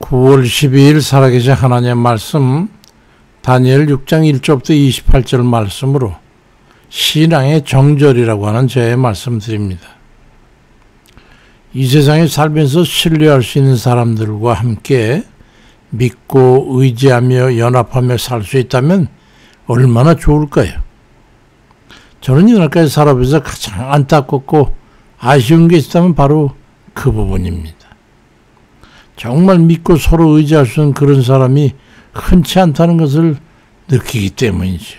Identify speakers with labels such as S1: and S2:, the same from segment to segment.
S1: 9월 12일 살아계신 하나님의 말씀 다니엘 6장 1절부터 28절 말씀으로 신앙의 정절이라고 하는 제의 말씀드립니다. 이 세상에 살면서 신뢰할 수 있는 사람들과 함께 믿고 의지하며 연합하며 살 수 있다면 얼마나 좋을까요? 저는 이날까지 살아보면서 가장 안타깝고 아쉬운 게 있다면 바로 그 부분입니다. 정말 믿고 서로 의지할 수 있는 그런 사람이 흔치 않다는 것을 느끼기 때문이죠.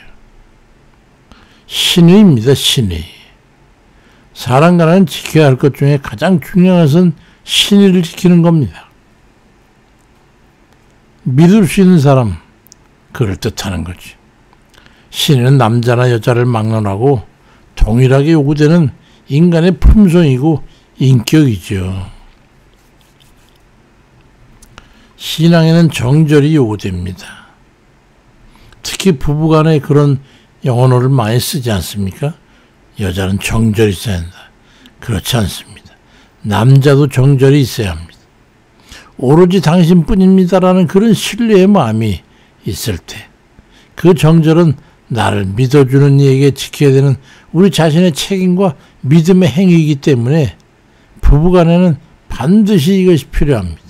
S1: 신의입니다. 신의. 사람 간에는 지켜야 할 것 중에 가장 중요한 것은 신의를 지키는 겁니다. 믿을 수 있는 사람, 그를 뜻하는 거지. 신의는 남자나 여자를 막론하고 동일하게 요구되는 인간의 품성이고 인격이죠. 신앙에는 정절이 요구됩니다. 특히 부부간에 그런 영어를 많이 쓰지 않습니까? 여자는 정절이 있어야 한다. 그렇지 않습니다. 남자도 정절이 있어야 합니다. 오로지 당신뿐입니다라는 그런 신뢰의 마음이 있을 때 그 정절은 나를 믿어주는 이에게 지켜야 되는 우리 자신의 책임과 믿음의 행위이기 때문에 부부간에는 반드시 이것이 필요합니다.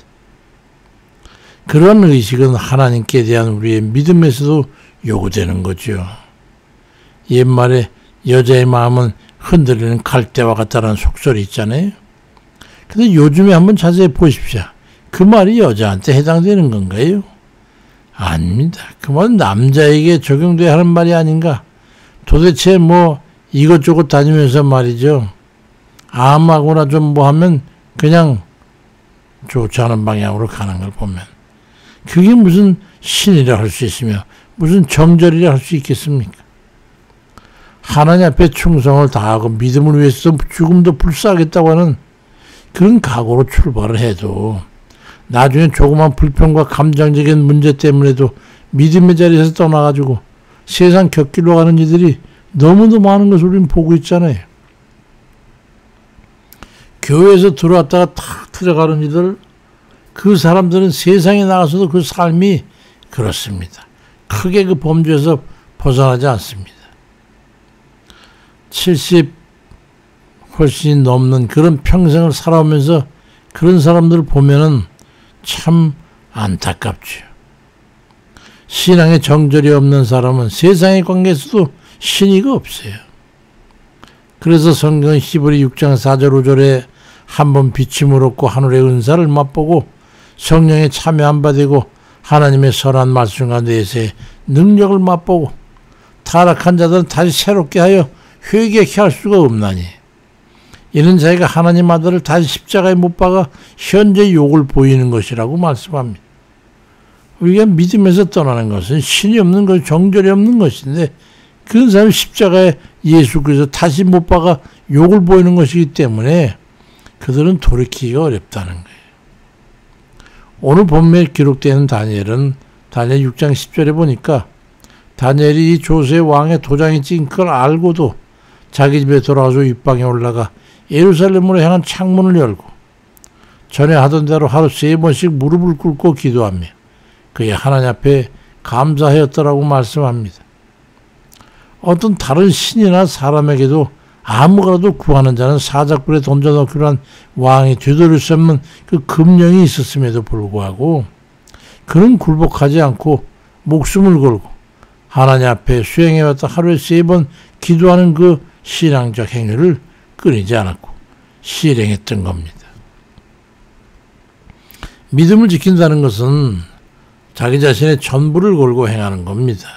S1: 그런 의식은 하나님께 대한 우리의 믿음에서도 요구되는 거죠. 옛말에 여자의 마음은 흔들리는 갈대와 같다는 속설이 있잖아요. 근데 요즘에 한번 자세히 보십시오. 그 말이 여자한테 해당되는 건가요? 아닙니다. 그 말은 남자에게 적용돼야 하는 말이 아닌가. 도대체 뭐 이것저것 다니면서 말이죠. 암하거나 좀 뭐 하면 그냥 좋지 않은 방향으로 가는 걸 보면 그게 무슨 신이라 할 수 있으며 무슨 정절이라 할 수 있겠습니까? 하나님 앞에 충성을 다하고 믿음을 위해서 죽음도 불사하겠다고 하는 그런 각오로 출발을 해도 나중에 조그만 불평과 감정적인 문제 때문에도 믿음의 자리에서 떠나가지고 세상 곁길로 가는 이들이 너무도 많은 것을 우리는 보고 있잖아요. 교회에서 들어왔다가 탁 들어가는 이들, 그 사람들은 세상에 나가서도 그 삶이 그렇습니다. 크게 그 범죄에서 벗어나지 않습니다. 70 훨씬 넘는 그런 평생을 살아오면서 그런 사람들을 보면은 참 안타깝죠. 신앙의 정절이 없는 사람은 세상의 관계에서도 신의가 없어요. 그래서 성경은 히브리 6장 4절 5절에 한번 비침을 얻고 하늘의 은사를 맛보고 성령에 참여 안 받고 하나님의 선한 말씀 가운데에서의 능력을 맛보고 타락한 자들은 다시 새롭게 하여 회개케 할 수가 없나니 이는 자기가 하나님 아들을 다시 십자가에 못 박아 현재 욕을 보이는 것이라고 말씀합니다. 우리가 믿음에서 떠나는 것은 신이 없는 것, 정절이 없는 것인데 그 사람이 십자가에 예수 그리스도 다시 못 박아 욕을 보이는 것이기 때문에 그들은 돌이키기가 어렵다는 거예요. 오늘 본문에 기록되는 다니엘은 다니엘 6장 10절에 보니까 다니엘이 이 조세 왕의 도장이 찍힌 걸 알고도 자기 집에 돌아와서 윗방에 올라가 예루살렘으로 향한 창문을 열고 전에 하던 대로 하루 3번씩 무릎을 꿇고 기도하며 그의 하나님 앞에 감사하였더라고 말씀합니다. 어떤 다른 신이나 사람에게도 아무거나도 구하는 자는 사자굴에 던져넣기로 한 왕이 되돌릴 수 없는 그 금령이 있었음에도 불구하고 그는 굴복하지 않고 목숨을 걸고 하나님 앞에 수행해왔다 하루에 3번 기도하는 그 신앙적 행위를 끊이지 않았고 실행했던 겁니다. 믿음을 지킨다는 것은 자기 자신의 전부를 걸고 행하는 겁니다.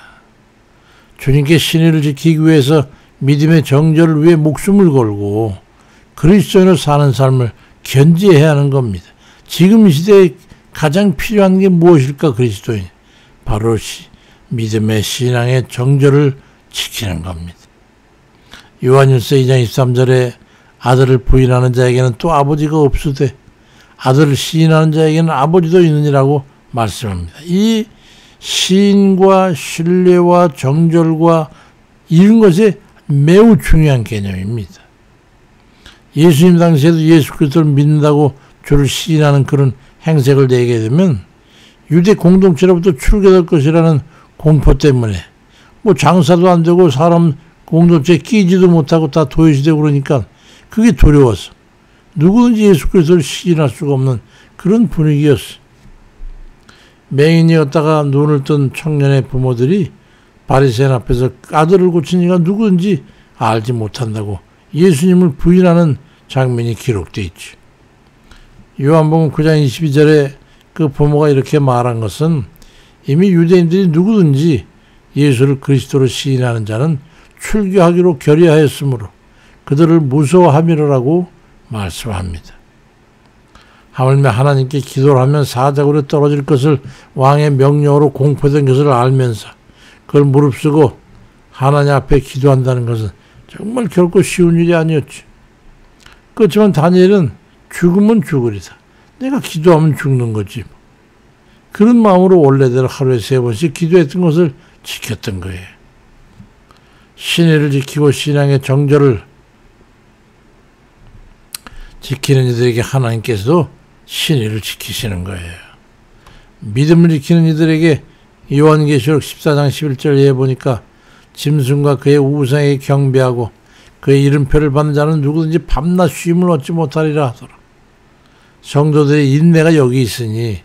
S1: 주님께 신의를 지키기 위해서 믿음의 정절을 위해 목숨을 걸고 그리스도인으로 사는 삶을 견지해야 하는 겁니다. 지금 이 시대에 가장 필요한 게 무엇일까? 그리스도인. 바로 믿음의 신앙의 정절을 지키는 겁니다. 요한일서 2장 23절에 아들을 부인하는 자에게는 또 아버지가 없으되 아들을 시인하는 자에게는 아버지도 있느니라고 말씀합니다. 이 시인과 신뢰와 정절과 이런 것이 매우 중요한 개념입니다. 예수님 당시에도 예수 그리스도를 믿는다고 주를 시인하는 그런 행색을 내게 되면 유대 공동체로부터 출교될 것이라는 공포 때문에 뭐 장사도 안 되고 사람 공동체에 끼지도 못하고 다 도외시되고 그러니까 그게 두려워서 누구든지 예수 그리스도를 시인할 수가 없는 그런 분위기였어. 맹인이었다가 눈을 뜬 청년의 부모들이 바리새인 앞에서 까닭을 고치니까 누구든지 알지 못한다고 예수님을 부인하는 장면이 기록되어 있지. 요한복음 9장 22절에 그 부모가 이렇게 말한 것은 이미 유대인들이 누구든지 예수를 그리스도로 시인하는 자는 출교하기로 결의하였으므로 그들을 무서워함이라고 말씀합니다. 하물며 하나님께 기도를 하면 사자굴에 떨어질 것을 왕의 명령으로 공포된 것을 알면서 그걸 무릅쓰고 하나님 앞에 기도한다는 것은 정말 결코 쉬운 일이 아니었지. 그렇지만 다니엘은 죽으면 죽으리다. 내가 기도하면 죽는 거지. 그런 마음으로 원래대로 하루에 3번씩 기도했던 것을 지켰던 거예요. 신의를 지키고 신앙의 정절을 지키는 이들에게 하나님께서도 신의를 지키시는 거예요. 믿음을 지키는 이들에게 요한계시록 14장 11절에 보니까 짐승과 그의 우상에게 경배하고 그의 이름표를 받는 자는 누구든지 밤낮 쉼을 얻지 못하리라 하더라. 성도들의 인내가 여기 있으니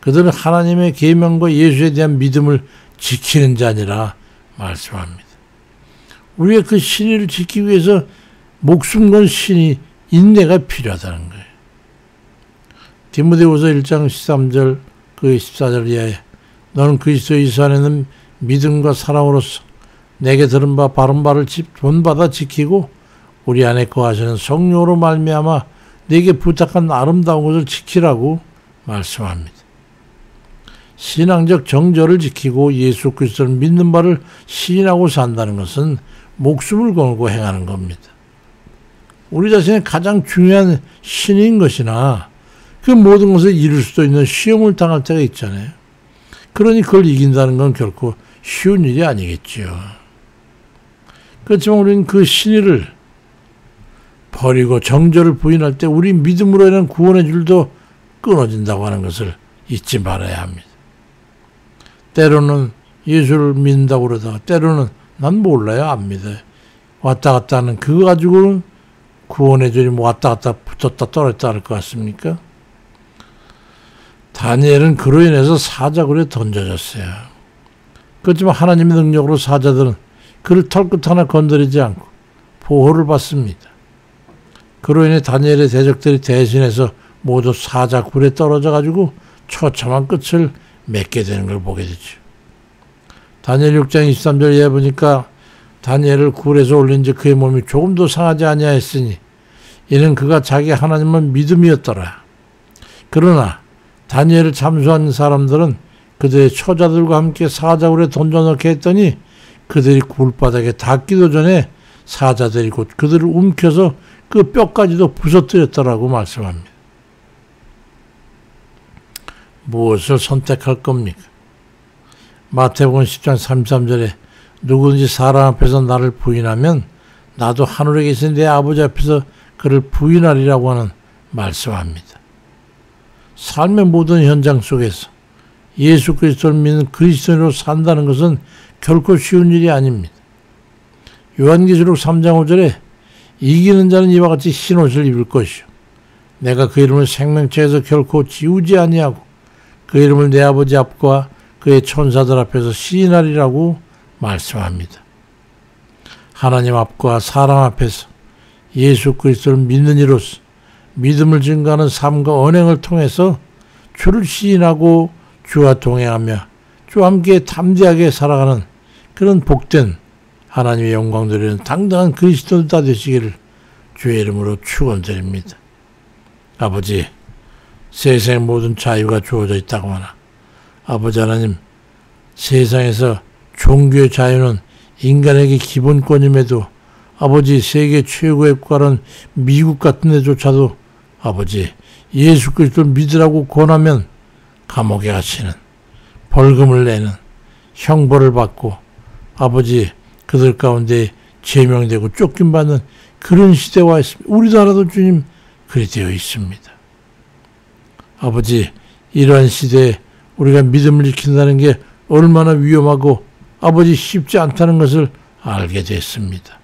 S1: 그들은 하나님의 계명과 예수에 대한 믿음을 지키는 자니라 말씀합니다. 우리가 그 신의를 지키기 위해서 목숨 건 신이 인내가 필요하다는 거예요. 디모데후서 1장 13절 그 14절 이하에 너는 그리스도 예수 안에는 믿음과 사랑으로서 내게 들은 바 바른 바를 본받아 지키고 우리 안에 거하시는 성령으로 말미암아 내게 부탁한 아름다운 것을 지키라고 말씀합니다. 신앙적 정절을 지키고 예수 그리스도를 믿는 바를 시인하고 산다는 것은 목숨을 걸고 행하는 겁니다. 우리 자신의 가장 중요한 신인 것이나 그 모든 것을 이룰 수도 있는 시험을 당할 때가 있잖아요. 그러니 그걸 이긴다는 건 결코 쉬운 일이 아니겠지요. 그렇지만 우리는 그 신의를 버리고 정절을 부인할 때 우리 믿음으로 인한 구원의 줄도 끊어진다고 하는 것을 잊지 말아야 합니다. 때로는 예수를 믿는다고 그러다가 때로는 난 몰라요, 안 믿어요. 왔다 갔다 하는 그거 가지고는 구원의 줄이 뭐 왔다 갔다 붙었다 떨어졌다 할 것 같습니까? 다니엘은 그로 인해서 사자굴에 던져졌어요. 그렇지만 하나님의 능력으로 사자들은 그를 털끝 하나 건드리지 않고 보호를 받습니다. 그로 인해 다니엘의 대적들이 대신해서 모두 사자굴에 떨어져 가지고 처참한 끝을 맺게 되는 걸 보게 되죠. 다니엘 6장 23절에 보니까 다니엘을 굴에서 올린 지 그의 몸이 조금도 상하지 아니하였으니 이는 그가 자기 하나님을 믿음이었더라. 그러나 다니엘을 참수한 사람들은 그들의 처자들과 함께 사자굴에 던져넣게 했더니 그들이 굴바닥에 닿기도 전에 사자들이 곧 그들을 움켜서 그 뼈까지도 부서뜨렸더라고 말씀합니다. 무엇을 선택할 겁니까? 마태복음 10장 33절에 누구든지 사람 앞에서 나를 부인하면 나도 하늘에 계신 내 아버지 앞에서 그를 부인하리라고 하는 말씀합니다. 삶의 모든 현장 속에서 예수 그리스도를 믿는 그리스도인으로 산다는 것은 결코 쉬운 일이 아닙니다. 요한계시록 3장 5절에 이기는 자는 이와 같이 흰 옷을 입을 것이요 내가 그 이름을 생명책에서 결코 지우지 아니하고 그 이름을 내 아버지 앞과 그의 천사들 앞에서 시인하리라고 말씀합니다. 하나님 앞과 사람 앞에서 예수 그리스도를 믿는 이로서 믿음을 증거하는 삶과 언행을 통해서 주를 시인하고 주와 동행하며 주와 함께 담대하게 살아가는 그런 복된 하나님의 영광 드리는 당당한 그리스도다 되시기를 주의 이름으로 축원드립니다. 아버지, 세상의 모든 자유가 주어져 있다고 하나 아버지 하나님, 세상에서 종교의 자유는 인간에게 기본권임에도 아버지 세계 최고의 국가는 미국 같은 데조차도 아버지 예수 그리스도를 믿으라고 권하면 감옥에 갇히는 벌금을 내는 형벌을 받고 아버지 그들 가운데 제명되고 쫓김받는 그런 시대와 있습니다. 우리나라도 주님 그리 되어 있습니다. 아버지 이러한 시대에 우리가 믿음을 지킨다는 게 얼마나 위험하고 아버지 쉽지 않다는 것을 알게 됐습니다.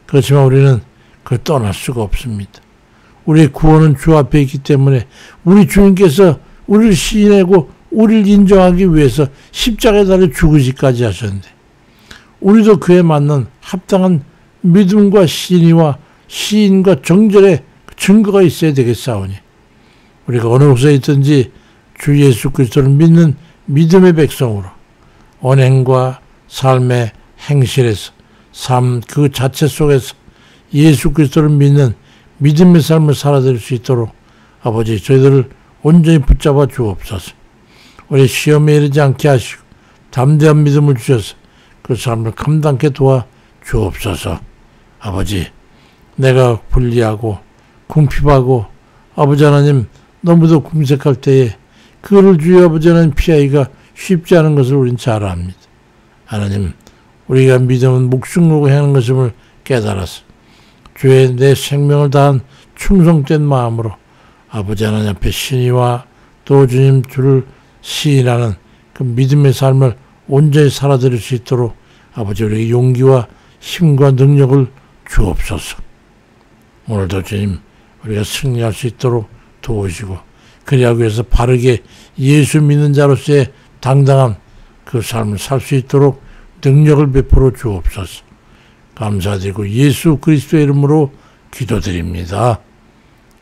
S1: 그렇지만 우리는 그걸 떠날 수가 없습니다. 우리의 구원은 주 앞에 있기 때문에 우리 주님께서 우리를 시인하고 우리를 인정하기 위해서 십자가에 달려 죽으시기까지 하셨는데 우리도 그에 맞는 합당한 믿음과 신의와 시인과 정절의 증거가 있어야 되겠사오니 우리가 어느 곳에 있든지 주 예수 그리스도를 믿는 믿음의 백성으로 언행과 삶의 행실에서 삶 그 자체 속에서 예수 그리스도를 믿는 믿음의 삶을 살아낼 수 있도록 아버지 저희들을 온전히 붙잡아 주옵소서. 우리 시험에 이르지 않게 하시고 담대한 믿음을 주셔서 그 삶을 감당케 도와 주옵소서. 아버지 내가 불리하고 궁핍하고 아버지 하나님 너무도 궁색할 때에 그거를 주여 아버지 하나님 피하기가 쉽지 않은 것을 우린 잘 압니다. 하나님 우리가 믿음은 목숨 걸고 행하는 것임을 깨달아서 주의 내 생명을 다한 충성된 마음으로 아버지 하나님 앞에 신의와 또 주님 주를 시인하는 그 믿음의 삶을 온전히 살아드릴 수 있도록 아버지 우리에게 용기와 힘과 능력을 주옵소서. 오늘도 주님 우리가 승리할 수 있도록 도우시고 그리하기 위해서 바르게 예수 믿는 자로서의 당당한 그 삶을 살 수 있도록 능력을 베풀어 주옵소서. 감사드리고 예수 그리스도의 이름으로 기도드립니다.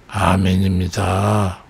S1: 아멘입니다.